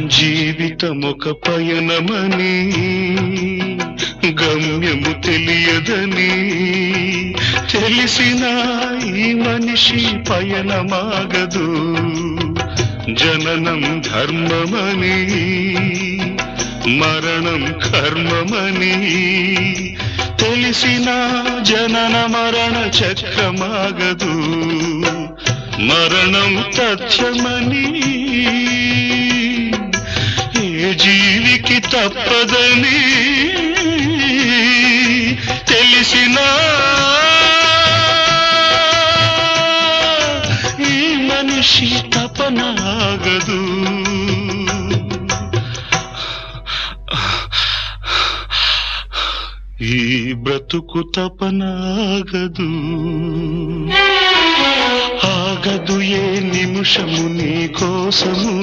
జీవితమొక పయనమని గమ్యము తెలియదని తెలిసిన ఈ మనిషి పయనమాగదు. జననం ధర్మమని మరణం కర్మమని తెలిసిన జనన మరణ చక్రమాగదు. మరణం తథ్యమని ఏ జీవికి తప్పదని తెలిసిన ఈ మనిషి తపనాగదు. ఈ బ్రతుకు తపనాగదు. ఆగదు ఏ నిమిషము నీ కోసము.